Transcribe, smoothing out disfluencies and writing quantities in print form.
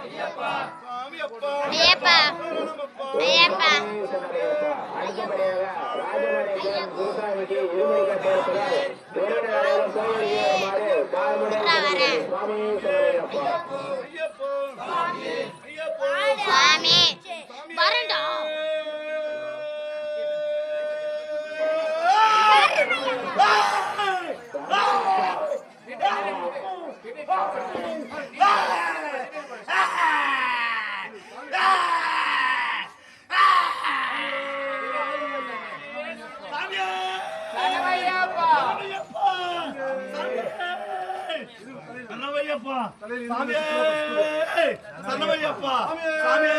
ஐயப்பா ஐயப்பா ஐயப்பா அடுத்தபடியாக ராஜமணிக்கன் குருசாமிக்கு இருமொழிக்க பெயர்ப்பதால் உறவினர்கள் கோயிலுக்கு வருமாறு தாழ்மையுடன் சுவாமி சரணமையப்பா. சுவாமி வரண்டா சரணமையப்பா சாமி